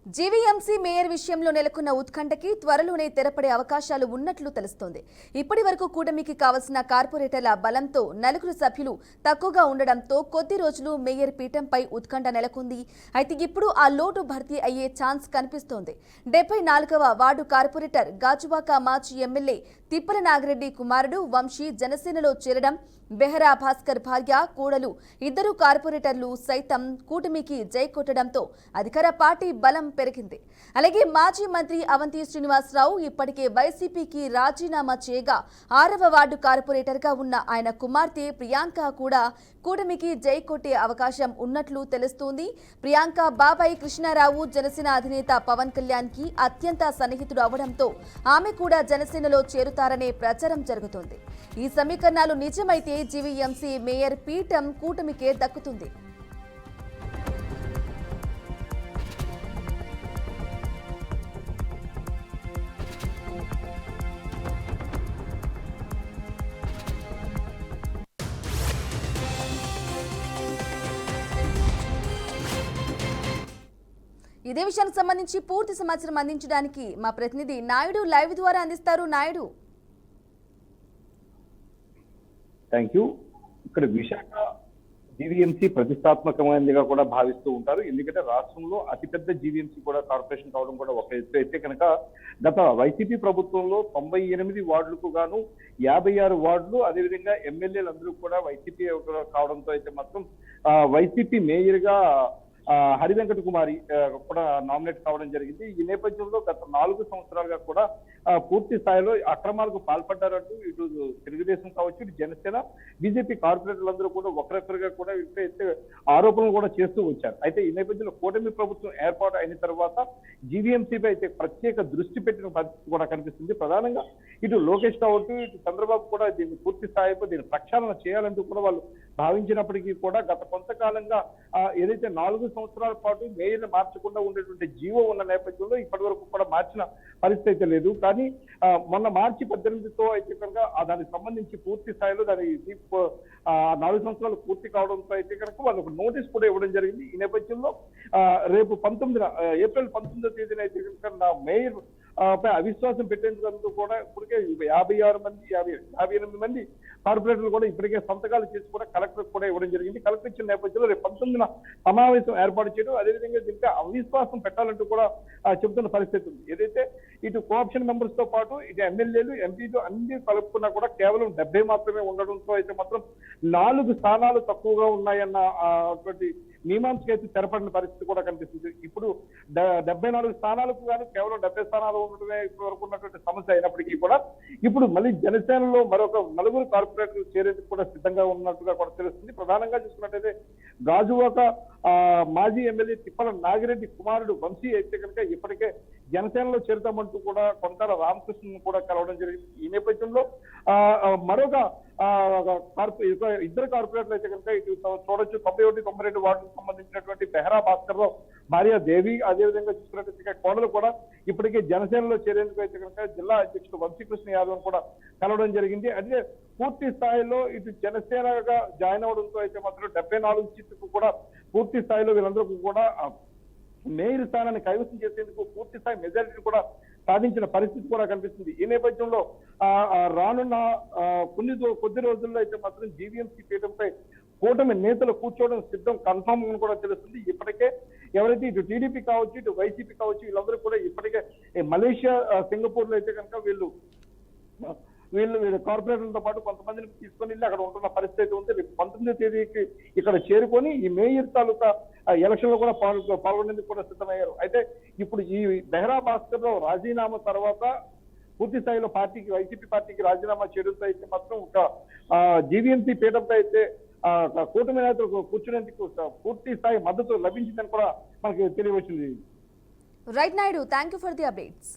GVMC mayor విషయంలో నెలకొన్న ఉత్కంఠకి త్వరలోనే తెరపడే అవకాశాలు ఉన్నట్లు తెలుస్తోంది. ఇప్పటి వరకు కూటమికి కావలసిన కార్పొరేటర్ల బలంతో 4 సభ్యులు తక్కువగా ఉండడంతో కొద్ది రోజులు మేయర్ పీఠంపై ఉత్కంఠ నెలకొంది. అయితే ఇప్పుడు ఆ లోటు భర్తీ అయ్యే ఛాన్స్ కనిపిస్తోంది. 74వ వార్డు కార్పొరేటర్ గాజువాక మాజీ ఎమ్మెల్యే తిప్పల నాగిరెడ్డి కుమారుడు వంశీ జనసేనలో చేరడం, బెహరా భాస్కర్ భార్య కోడలు ఇద్దరు కార్పొరేటర్లు సైతం కూటమికి జై కొట్టడంతో అధికార పార్టీ బలం పెరిగింది. అలాగే మాజీ మంత్రి అవంతి శ్రీనివాసరావు ఇప్పటికే వైసీపీకి రాజీనామా చేయగా 6వ వార్డు కార్పొరేటర్గా ఉన్న ఆయన కుమార్తె ప్రియాంక కూడా కూటమికి జై కొట్టే అవకాశం ఉన్నట్లు తెలుస్తోంది. ప్రియాంక బాబాయ్ కృష్ణారావు జనసేన అధినేత పవన్ కళ్యాణ్ కి అత్యంత సన్నిహితుడు అవడంతో ఆమె కూడా జనసేనలో చేరుతారనే ప్రచారం జరుగుతోంది. ఈ సమీకరణాలు నిజమైతే జీవీఎంసీ మేయర్ పీఠం కూటమికే దక్కుతుంది. ఇదే విషయానికి సంబంధించి పూర్తి సమాచారం అందించడానికి మా ప్రతినిధి నాయుడు లైవ్ ద్వారా అందిస్తారు. Naidu, thank you. ఇక్కడ విశాఖ జీవీఎంసీ ప్రతిష్టాత్మకమైనదిగా కూడా భావిస్తూ ఉంటారు. ఎందుకంటే రాష్ట్రంలో అతిపెద్ద జీవీఎంసీ కూడా కార్పొరేషన్ కావడం కూడా ఒక ఎత్తు అయితే కనుక గత వైసీపీ ప్రభుత్వంలో 98 వార్డులకు గాను 56 వార్డులు, అదేవిధంగా ఎమ్మెల్యేలు అందరూ కూడా వైసీపీ కావడంతో అయితే మాత్రం వైసీపీ మేయర్ గా హరివెంకట కుమారి కూడా నామినేట్ కావడం జరిగింది. ఈ నేపథ్యంలో గత 4 సంవత్సరాలుగా కూడా పూర్తి స్థాయిలో అక్రమాలకు పాల్పడ్డారంటూ ఇటు తెలుగుదేశం కావచ్చు, ఇటు జనసేన, బీజేపీ కార్పొరేటర్లందరూ కూడా ఒకరొకరుగా కూడా అయితే ఆరోపణలు కూడా చేస్తూ వచ్చారు. అయితే ఈ నేపథ్యంలో కూటమి ప్రభుత్వం ఏర్పాటు అయిన తర్వాత జీవీఎంసీపై అయితే ప్రత్యేక దృష్టి పెట్టిన పరిస్థితి కూడా కనిపిస్తుంది. ప్రధానంగా ఇటు లోకేష్ కావచ్చు, ఇటు చంద్రబాబు కూడా దీన్ని పూర్తి స్థాయిలో దీన్ని ప్రక్షాళన చేయాలంటూ కూడా వాళ్ళు భావించినప్పటికీ కూడా గత కొంతకాలంగా ఏదైతే 4 సంవత్సరాల పాటు మేయర్ని మార్చకుండా ఉండేటువంటి జీవో ఉన్న నేపథ్యంలో ఇప్పటి వరకు కూడా మార్చిన పరిస్థితి అయితే లేదు. కానీ మొన్న మార్చి 18తో అయితే కనుక దానికి సంబంధించి పూర్తి స్థాయిలో దాని 4 సంవత్సరాలు పూర్తి కావడంతో అయితే కనుక వాళ్ళు ఒక నోటీస్ కూడా ఇవ్వడం జరిగింది. ఈ నేపథ్యంలో రేపు ఏప్రిల్ 19వ తేదీన అయితే కనుక నా మేయర్ పై అవిశ్వాసం పెట్టేందుకు కూడా ఇప్పటికే 58 మంది కార్పొరేటర్లు కూడా ఇప్పటికే సంతకాలు చేసి కూడా కలెక్టర్ కూడా ఇవ్వడం జరిగింది. కలెక్టర్ ఇచ్చిన నేపథ్యంలో రేపు 19న సమావేశం ఏర్పాటు చేయడం, అదేవిధంగా దీనికి అవిశ్వాసం పెట్టాలంటూ కూడా చెబుతున్న పరిస్థితి ఉంది. ఏదైతే ఇటు కోఆప్షన్ మెంబర్స్ తో పాటు ఇటు ఎమ్మెల్యేలు, ఎంపీలు అన్ని కలుపుకున్నా కూడా కేవలం 70 మాత్రమే ఉండడంతో అయితే మాత్రం 4 స్థానాలు తక్కువగా ఉన్నాయన్న అటువంటి మీమాంసకి అయితే తెరపడిన పరిస్థితి కూడా కనిపిస్తుంది. ఇప్పుడు 74 స్థానాలకు కానీ కేవలం 70 స్థానాలు ఉండటమే ఇప్పటి వరకు ఉన్నటువంటి సమస్య అయినప్పటికీ కూడా ఇప్పుడు మళ్ళీ జనసేనలో మరొక 4 కార్పొరేటర్లు చేరేందుకు కూడా సిద్ధంగా ఉన్నట్టుగా కూడా తెలుస్తుంది. ప్రధానంగా చూసుకున్నట్టయితే గాజువాక మాజీ ఎమ్మెల్యే తిప్పల నాగిరెడ్డి కుమారుడు వంశీ అయితే కనుక ఇప్పటికే జనసేనలో చేరుతామంటూ కూడా కొంటాల రామకృష్ణను కూడా కలవడం జరిగింది. ఈ నేపథ్యంలో మరొక ఇద్దరు కార్పొరేటర్లు అయితే కనుక ఇటు చూడొచ్చు. 91, 92 వార్డులకు సంబంధించినటువంటి బెహరా భాస్కర్ రావు భార్య దేవి, అదేవిధంగా చూసుకున్నట్టు కోడలు కూడా ఇప్పటికే జనసేనలో చేరేందుకు అయితే కనుక జిల్లా అధ్యక్షుడు వంశీకృష్ణ యాదవ్ కూడా కలవడం జరిగింది. అదే పూర్తి స్థాయిలో ఇటు జనసేనగా జాయిన్ అవడంతో అయితే మాత్రం 74 సీట్లకు కూడా పూర్తి స్థాయిలో వీళ్ళందరూ కూడా మేయర్ స్థానాన్ని కైవసం చేసేందుకు పూర్తి స్థాయి మెజారిటీ కూడా సాధించిన పరిస్థితి కూడా కనిపిస్తుంది. ఈ నేపథ్యంలో రానున్న కొద్ది రోజుల్లో అయితే మాత్రం జీవీఎంసీ పీఠంపై కూటమి నేతలు కూర్చోవడం సిద్ధం కన్ఫర్మ్ అని కూడా తెలుస్తుంది. ఇప్పటికే ఎవరైతే ఇటు టీడీపీ కావచ్చు, ఇటు వైసీపీ కావచ్చు, వీళ్ళందరూ కూడా ఇప్పటికే మలేషియా, సింగపూర్ లో అయితే కనుక వీళ్ళు కార్పొరేటర్లతో పాటు కొంతమందిని తీసుకొని వెళ్ళి అక్కడ ఉంటున్న పరిస్థితి ఉంది. రేపు 19వ తేదీకి ఇక్కడ చేరుకొని ఈ మేయర్ తాలూకా ఎలక్షన్ లో కూడా పాల్గొనేందుకు కూడా సిద్ధమయ్యారు. అయితే ఇప్పుడు ఈ బెహరా భాస్కర్ రావు రాజీనామా తర్వాత పూర్తి స్థాయిలో వైసీపీ పార్టీకి రాజీనామా చేయడంతో అయితే మాత్రం ఒక జీవీఎంసీ పీఠంపై అయితే కూటమి నేతలకు కూర్చునేందుకు పూర్తి స్థాయి మద్దతు లభించిందని కూడా మనకి తెలియవచ్చింది. Right Naidu, thank you for the updates.